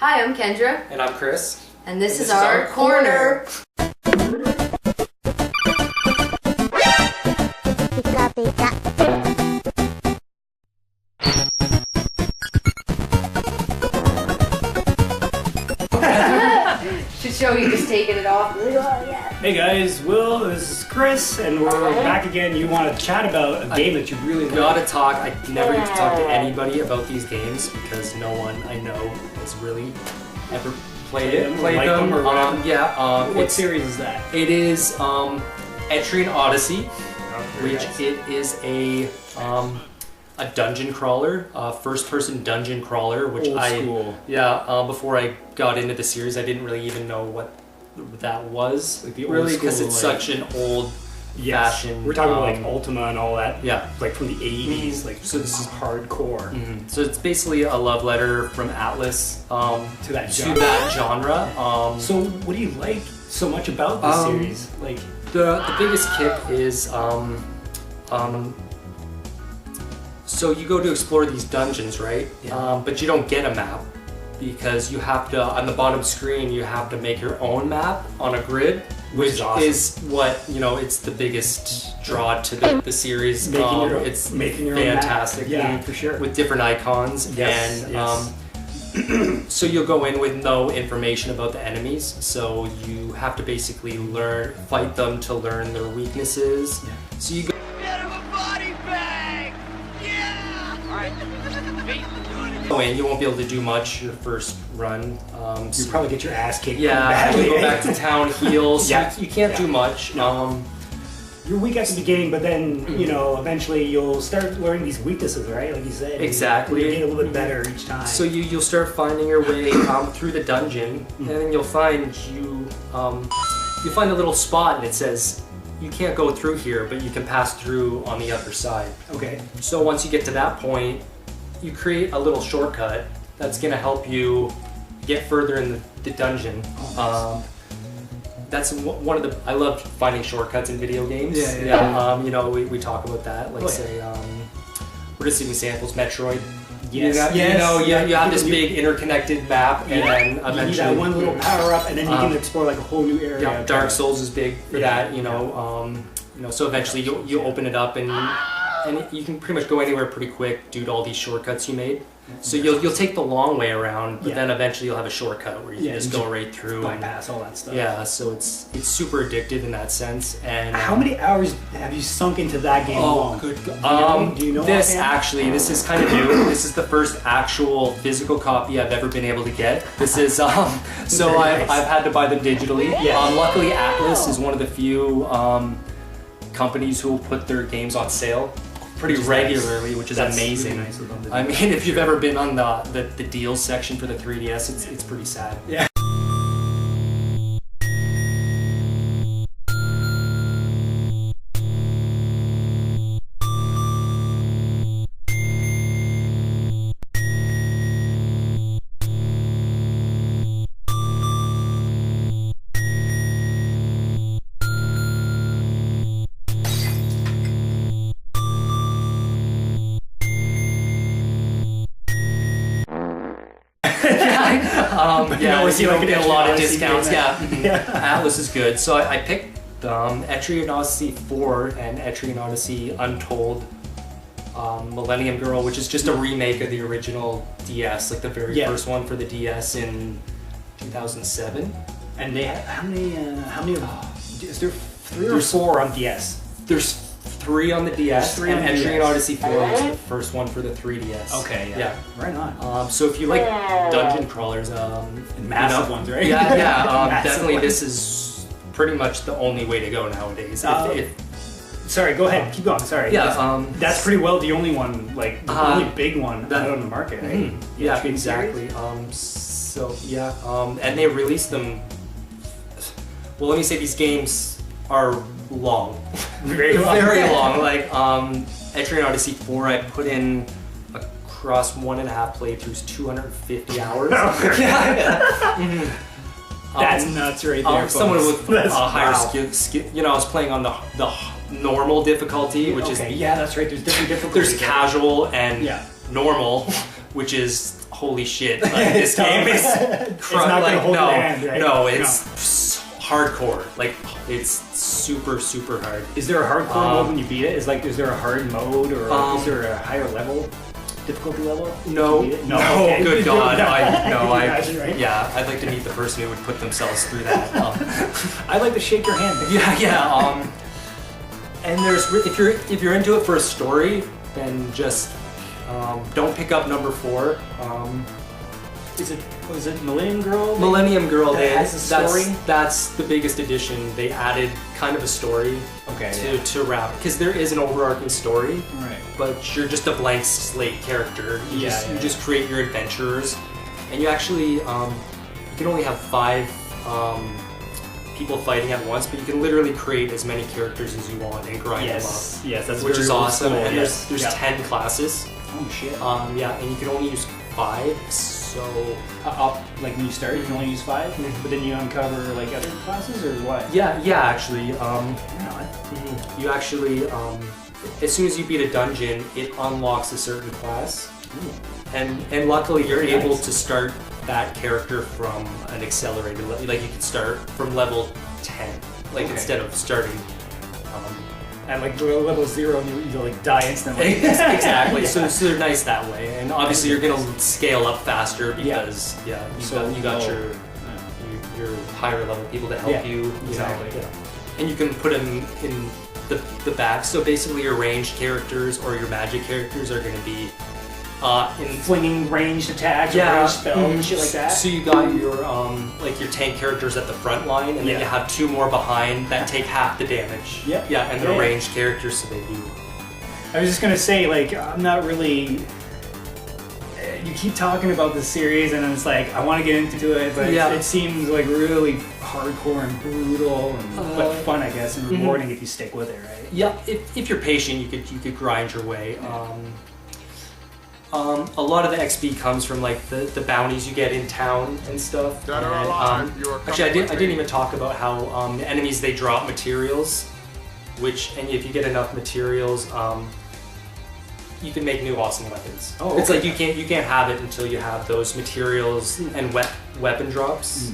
Hi, I'm Kendra. And I'm Chris. And this is our corner. Should show you just taking it off. Hey guys, this is Chris, and we're back again. You want to chat about a game that you really like. Gotta talk. I never get to talk to anybody about these games because no one I know has really ever played them. Or whatever. What It's series is that? It is Etrian Odyssey, which it is a dungeon crawler, first-person dungeon crawler, which Old school. Before I got into the series, I didn't really even know what that was. Like the old really, because school, it's like, such an old fashioned. We're talking about like Ultima and all that. Yeah, like from the 80s. Like so this is hardcore. Mm-hmm. So it's basically a love letter from Atlas to that genre. So what do you like so much about this series? Like the biggest kick is so you go to explore these dungeons, right? Yeah. But you don't get a map because you have to, on the bottom screen, you have to make your own map on a grid, which awesome. is what, it's the biggest draw to the series. Making your fantastic. own map. Yeah, for sure. With different icons. Yes, and so you'll go in with no information about the enemies, so you have to basically fight them to learn their weaknesses. Yeah. So you go in, you won't be able to do much your first run. You probably get your ass kicked. Yeah, you go back to town, heal, so you can't do much. No. You're weak at the beginning, but then, eventually you'll start learning these weaknesses, right? Like you said. Exactly. You get a little bit better each time. So you'll start finding your way through the dungeon, and then you'll find you find a little spot, and it says you can't go through here, but you can pass through on the other side. Okay. So once you get to that point, you create a little shortcut that's going to help you get further in the dungeon. That's one of the. I love finding shortcuts in video games. Yeah. We talk about that. Like we're just giving samples. Metroid. Yes. You have this big interconnected map, and then eventually you need that one little power up, and then you can explore like a whole new area. Yeah, Dark Souls is big for that. So eventually you open it up and you can pretty much go anywhere pretty quick due to all these shortcuts you made. So you'll take the long way around, but then eventually you'll have a shortcut where you can just go right through, bypass all that stuff. Yeah, so it's super addictive in that sense. And how many hours have you sunk into that game? Good. Do you know this is kind of new. This is the first actual physical copy I've ever been able to get. This is so I've had to buy them digitally. Yeah. Luckily, Atlas is one of the few companies who will put their games on sale pretty regularly, which is amazing. Really nice of them. I mean, if you've ever been on the deals section for the 3DS, it's pretty sad. Yeah. You don't get a lot of discounts. Yeah. Atlas is good. So I picked Etrian Odyssey 4 and Etrian Odyssey Untold Millennium Girl, which is just a remake of the original DS, like the very first one for the DS in 2007. And they have how many? Is there 3 or 4 on DS? There's 3 on the DS, and Etrian Odyssey 4 was the first one for the 3DS. Okay, yeah. Right on. So if you like dungeon crawlers, massive ones, right? Definitely this is pretty much the only way to go nowadays. Sorry, go ahead. Keep going. Sorry. Yeah, that's pretty well the only one, like the only big one out on the market, right? Yeah, exactly. And they released them. Well, let me say these games are long, very long. Like Etrian Odyssey 4, I put in across 1.5 playthroughs, 250 hours. That's nuts, right there. Someone with higher skill. I was playing on the normal difficulty, which is that's right. There's different difficulties. There's casual and normal, which is holy shit, like, this game is not gonna hold your hand, right? No, it's hardcore. Like, it's super, super hard. Is there a hardcore mode when you beat it? Is there a hard mode, or is there a higher level, difficulty level? No, No, no, okay. good God, Imagine, right? yeah, I'd like to meet the person who would put themselves through that. I'd like to shake your hand. Yeah. And there's if you're into it for a story, then just don't pick up number 4. Was it Millennium Girl? Millennium Girl. That has a story? That's the biggest addition. They added kind of a story to wrap, because there is an overarching story, Right. but you're just a blank slate character. You just create your adventures, and you actually you can only have 5 people fighting at once, but you can literally create as many characters as you want and grind them up. Yes, that's which very is old awesome. school, And yes. there's 10 classes. Oh shit. Yeah, and you can only use 5. So Up, like when you start, you can only use 5, but then you uncover like other classes, or what? yeah, actually, you actually as soon as you beat a dungeon, it unlocks a certain class, and luckily you're Very able nice. to start that character from an accelerated level. Like, you can start from level 10, like, instead of starting. At like level 0, you like die instantly. Exactly. So they're nice that way, and obviously you're gonna scale up faster because you got your higher level people to help you. Exactly. You know, and you can put them in the back. So basically, your ranged characters or your magic characters are gonna be in Flinging ranged attacks, or ranged spells, and shit like that. So you got your like your tank characters at the front line, and then you have 2 more behind that take half the damage. Yep. Yeah, and they're ranged characters, so they do. I was just gonna say, like, I'm not really. You keep talking about the series, and it's like I want to get into it, but it seems like really hardcore and brutal, but fun, I guess, and rewarding if you stick with it, right? Yeah, if you're patient, you could grind your way. A lot of the XP comes from like the bounties you get in town and stuff. Dead or And, alive, you are actually, coming I with didn't me. even talk about how the enemies, they drop materials, and if you get enough materials, you can make new awesome weapons. Oh, It's okay. like you can't have it until you have those materials and weapon drops.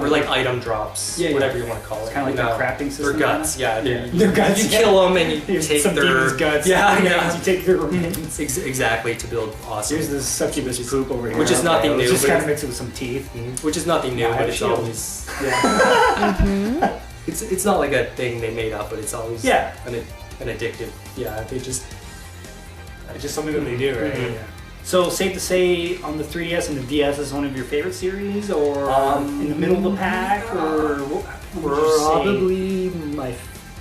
Or like item drops, whatever you want to call it. Kind of like their crafting system. Their guts, Their guts. You kill them and you take some their demon's guts. Yeah. You take their remains. Exactly, to build awesome. Here's the succubus poop over here. which is nothing new, Just but kind of mix it with some teeth. Which is nothing new, Yeah, I but have it's shield. always it's not like a thing they made up, but it's always an addictive. Yeah, they just It's just something that they do, right? Mhm. Yeah. So safe to say, on the 3DS and the DS is one of your favorite series, or in the middle of the pack, or what would you say? probably my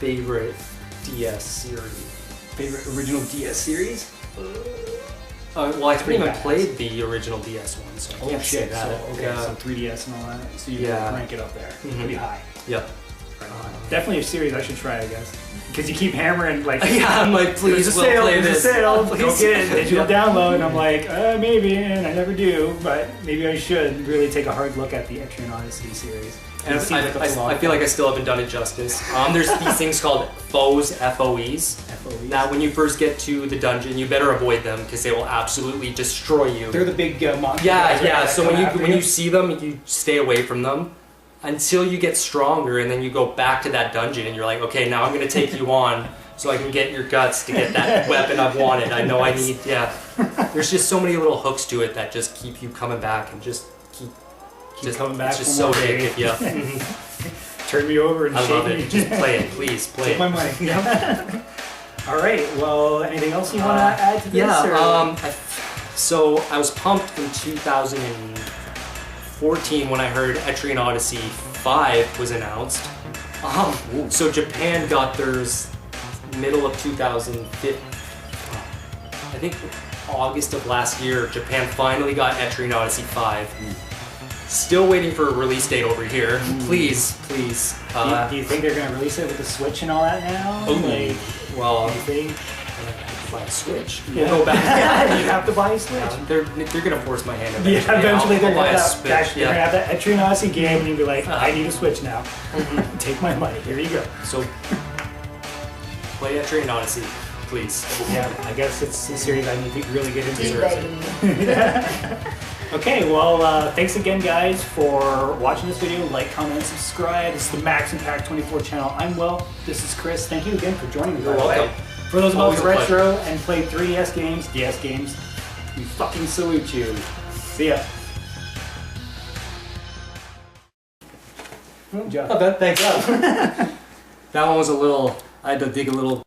favorite DS series. Favorite original DS series? Well, I pretty much badass. played the original DS one, so I can't say that. So, okay, so 3DS and all that. So you rank it up there, pretty high. Yep. Definitely a series I should try, I guess. Because you keep hammering, like, Yeah, I'm like, please, there's a we'll sale, play there's this. a sale, go Please. get it, digital download, and I'm like, maybe, and I never do, but maybe I should really take a hard look at the Etrian Odyssey series. And it seems like that's a lot I of feel like I fun. still haven't done it justice. There's these things called foes, FOEs. FOEs. Now, when you first get to the dungeon, you better avoid them because they will absolutely destroy you. They're the big monsters. Yeah, right, yeah. that So come when after you see them, you stay away from them until you get stronger, and then you go back to that dungeon, and you're like, okay, now I'm gonna take you on, so I can get your guts to get that weapon I've wanted. I know I need. Yeah. There's just so many little hooks to it that just keep you coming back and just keep coming back It's just for so more, baby. addictive. Yeah. Turn me over and I shake love me. it. Just play it, please. Play Take it. my money. All right. Well, anything else you want to add to this? Yeah. or- So I was pumped in 2014 when I heard Etrian Odyssey 5 was announced. So Japan got theirs middle of 2015. I think August of last year, Japan finally got Etrian Odyssey 5. Still waiting for a release date over here. Please. do you think they're going to release it with the Switch and all that now? Oh, Like, well, do you think? buy a Switch. Yeah. We'll go back. You have to buy a Switch. They're gonna force my hand. Yeah, eventually they're I'll buy gonna a have Switch. that. They're gonna have that Etrian Odyssey game, and you'll be like, Uh-huh. I need a Switch now. Take my money. Here you go. So play Etrian Odyssey. please. Yeah, I guess it's a series I need to really get into. Teabagging. Okay, well, thanks again, guys, for watching this video. Like, comment, subscribe. This is the Max Impact 24 channel. I'm Will. This is Chris. Thank you again for joining me. You're welcome. For those of Always us a retro and play 3DS games, DS games, we fucking salute you. See ya. Good job. Not bad, thanks. That one was a little, I had to dig a little